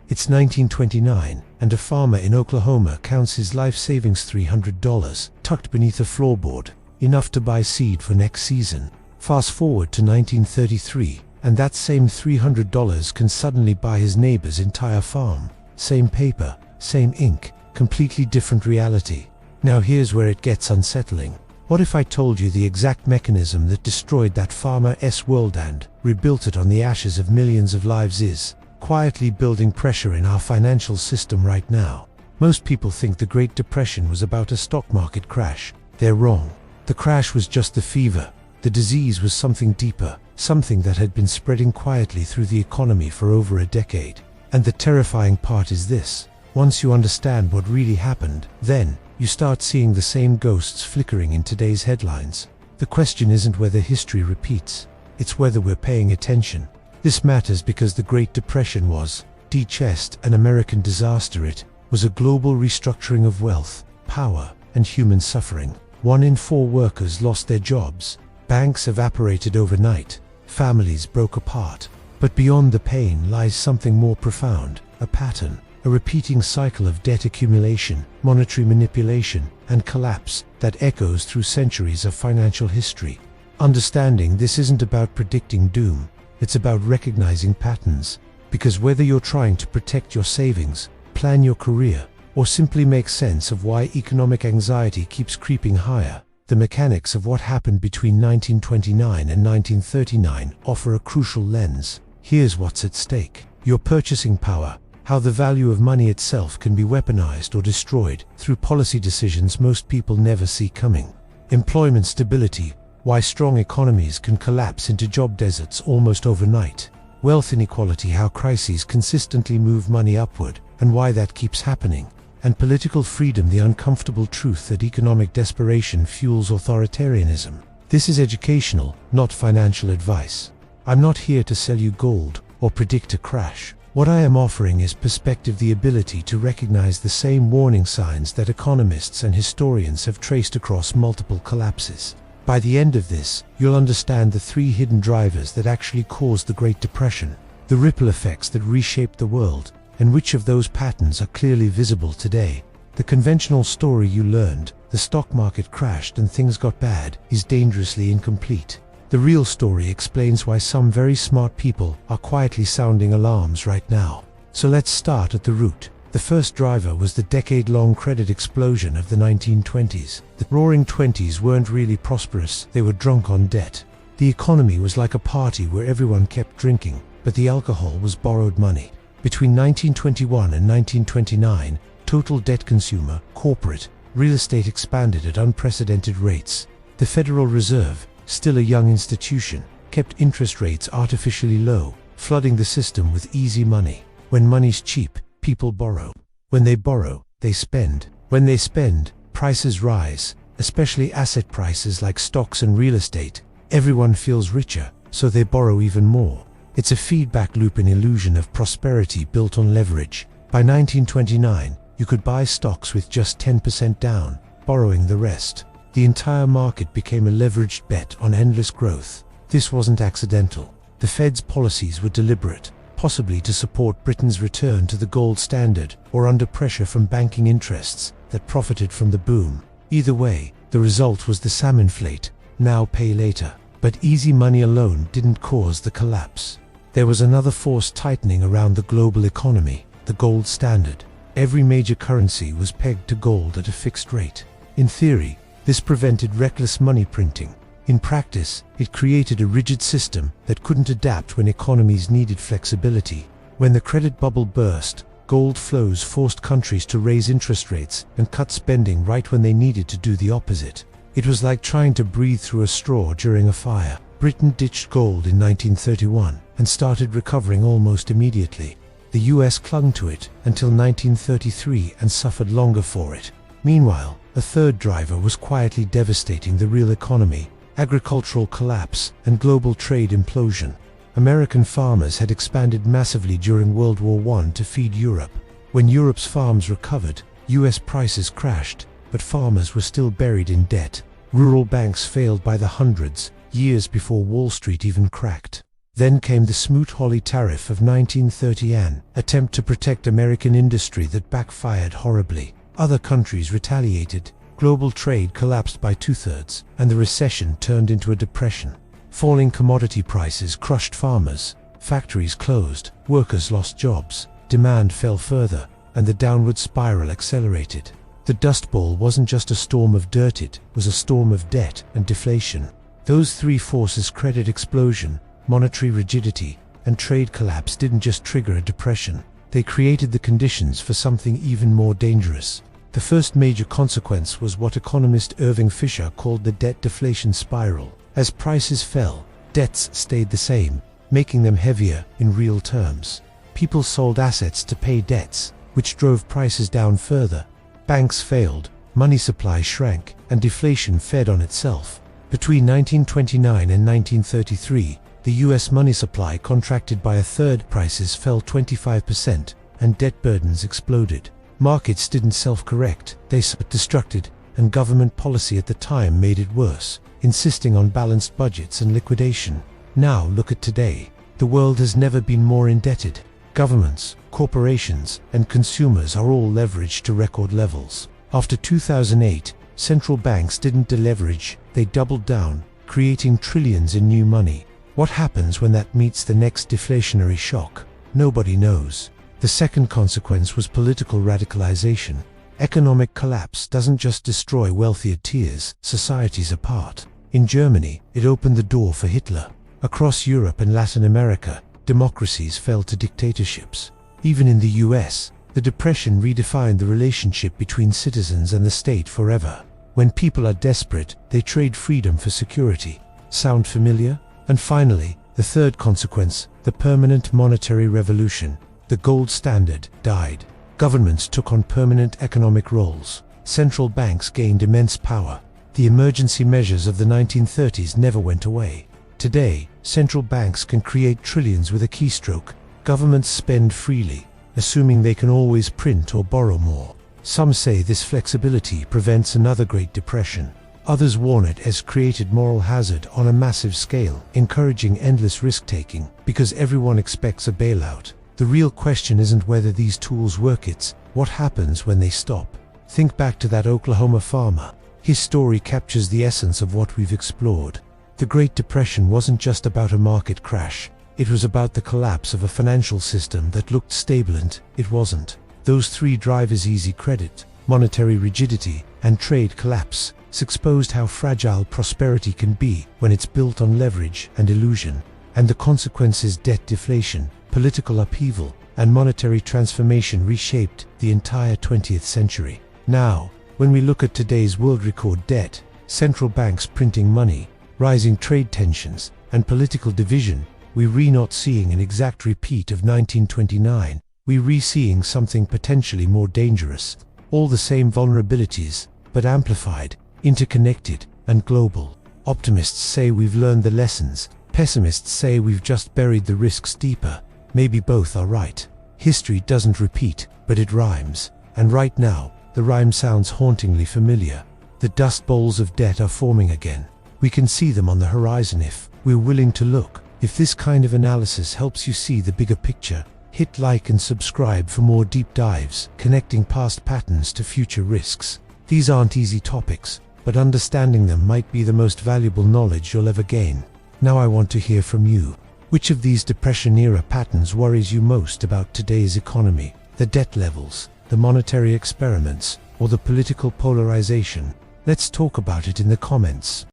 It's 1929, and a farmer in Oklahoma counts his life savings $300 tucked beneath a floorboard, enough to buy seed for next season. Fast forward to 1933, and that same $300 can suddenly buy his neighbor's entire farm. Same paper, same ink, completely different reality. Now here's where it gets unsettling. What if I told you the exact mechanism that destroyed that farmer's world and rebuilt it on the ashes of millions of lives is quietly building pressure in our financial system right now? Most people think the Great Depression was about a stock market crash. They're wrong. The crash was just the fever. The disease was something deeper, something that had been spreading quietly through the economy for over a decade. And the terrifying part is this: once you understand what really happened, then you start seeing the same ghosts flickering in today's headlines. The question isn't whether history repeats, it's whether we're paying attention. This matters because the Great Depression was just an American disaster. It was a global restructuring of wealth, power, and human suffering. 1 in 4 workers lost their jobs. Banks evaporated overnight. Families broke apart. But beyond the pain lies something more profound, a pattern. A repeating cycle of debt accumulation, monetary manipulation, and collapse that echoes through centuries of financial history. Understanding this isn't about predicting doom, it's about recognizing patterns. Because whether you're trying to protect your savings, plan your career, or simply make sense of why economic anxiety keeps creeping higher, the mechanics of what happened between 1929 and 1939 offer a crucial lens. Here's what's at stake: your purchasing power. How the value of money itself can be weaponized or destroyed through policy decisions most people never see coming. Employment stability. Why strong economies can collapse into job deserts almost overnight. Wealth inequality. How crises consistently move money upward, and why that keeps happening. And political freedom. The uncomfortable truth that economic desperation fuels authoritarianism. This is educational, not financial advice. I'm not here to sell you gold or predict a crash. What I am offering is perspective, the ability to recognize the same warning signs that economists and historians have traced across multiple collapses. By the end of this, you'll understand the 3 hidden drivers that actually caused the Great Depression, the ripple effects that reshaped the world, and which of those patterns are clearly visible today. The conventional story you learned, the stock market crashed and things got bad, is dangerously incomplete. The real story explains why some very smart people are quietly sounding alarms right now. So let's start at the root. The first driver was the decade-long credit explosion of the 1920s. The Roaring Twenties weren't really prosperous, they were drunk on debt. The economy was like a party where everyone kept drinking, but the alcohol was borrowed money. Between 1921 and 1929, total debt, consumer, corporate, real estate expanded at unprecedented rates. The Federal Reserve, still a young institution, kept interest rates artificially low, flooding the system with easy money. When money's cheap, people borrow. When they borrow, they spend. When they spend, prices rise, especially asset prices like stocks and real estate. Everyone feels richer, so they borrow even more. It's a feedback loop, an illusion of prosperity built on leverage. By 1929, you could buy stocks with just 10% down, borrowing the rest. The entire market became a leveraged bet on endless growth. This wasn't accidental. The Fed's policies were deliberate, possibly to support Britain's return to the gold standard or under pressure from banking interests that profited from the boom. Either way, the result was the salmonflate, now pay later. But easy money alone didn't cause the collapse. There was another force tightening around the global economy, the gold standard. Every major currency was pegged to gold at a fixed rate. In theory, this prevented reckless money printing. In practice, it created a rigid system that couldn't adapt when economies needed flexibility. When the credit bubble burst, gold flows forced countries to raise interest rates and cut spending right when they needed to do the opposite. It was like trying to breathe through a straw during a fire. Britain ditched gold in 1931 and started recovering almost immediately. The US clung to it until 1933 and suffered longer for it. Meanwhile, a third driver was quietly devastating the real economy: agricultural collapse and global trade implosion. American farmers had expanded massively during World War I to feed Europe. When Europe's farms recovered, US prices crashed, but farmers were still buried in debt. Rural banks failed by the hundreds, years before Wall Street even cracked. Then came the Smoot-Hawley Tariff of 1930, an attempt to protect American industry that backfired horribly. Other countries retaliated. Global trade collapsed by 2/3, and the recession turned into a depression. Falling commodity prices crushed farmers. Factories closed. Workers lost jobs. Demand fell further, and the downward spiral accelerated. The Dust Bowl wasn't just a storm of dirt, it was a storm of debt and deflation. Those three forces, credit explosion, monetary rigidity, and trade collapse, didn't just trigger a depression. They created the conditions for something even more dangerous. The first major consequence was what economist Irving Fisher called the debt deflation spiral. As prices fell, debts stayed the same, making them heavier in real terms. People sold assets to pay debts, which drove prices down further. Banks failed, money supply shrank, and deflation fed on itself. Between 1929 and 1933, the US money supply contracted by 1/3, prices fell 25%, and debt burdens exploded. Markets didn't self-correct, they self-destructed, and government policy at the time made it worse, insisting on balanced budgets and liquidation. Now look at today. The world has never been more indebted. Governments, corporations, and consumers are all leveraged to record levels. After 2008, central banks didn't deleverage, they doubled down, creating trillions in new money. What happens when that meets the next deflationary shock? Nobody knows. The second consequence was political radicalization. Economic collapse doesn't just destroy wealthier tiers, societies apart. In Germany, it opened the door for Hitler. Across Europe and Latin America, democracies fell to dictatorships. Even in the US, the Depression redefined the relationship between citizens and the state forever. When people are desperate, they trade freedom for security. Sound familiar? And finally, the third consequence, the permanent monetary revolution. The gold standard died. Governments took on permanent economic roles. Central banks gained immense power. The emergency measures of the 1930s never went away. Today, central banks can create trillions with a keystroke. Governments spend freely, assuming they can always print or borrow more. Some say this flexibility prevents another Great Depression. Others warn it has created moral hazard on a massive scale, encouraging endless risk-taking, because everyone expects a bailout. The real question isn't whether these tools work, it's what happens when they stop. Think back to that Oklahoma farmer. His story captures the essence of what we've explored. The Great Depression wasn't just about a market crash. It was about the collapse of a financial system that looked stable, and it wasn't. Those three drivers, easy credit, monetary rigidity, and trade collapse, exposed how fragile prosperity can be when it's built on leverage and illusion. And the consequences, debt deflation, political upheaval, and monetary transformation, reshaped the entire 20th century. Now, when we look at today's world, record debt, central banks printing money, rising trade tensions, and political division, we're not seeing an exact repeat of 1929, we're seeing something potentially more dangerous. All the same vulnerabilities, but amplified, interconnected, and global. Optimists say we've learned the lessons. Pessimists say we've just buried the risks deeper. Maybe both are right. History doesn't repeat, but it rhymes. And right now, the rhyme sounds hauntingly familiar. The dust bowls of debt are forming again. We can see them on the horizon if we're willing to look. If this kind of analysis helps you see the bigger picture, hit like and subscribe for more deep dives, connecting past patterns to future risks. These aren't easy topics, but understanding them might be the most valuable knowledge you'll ever gain. Now I want to hear from you. Which of these Depression-era patterns worries you most about today's economy? The debt levels, the monetary experiments, or the political polarization? Let's talk about it in the comments.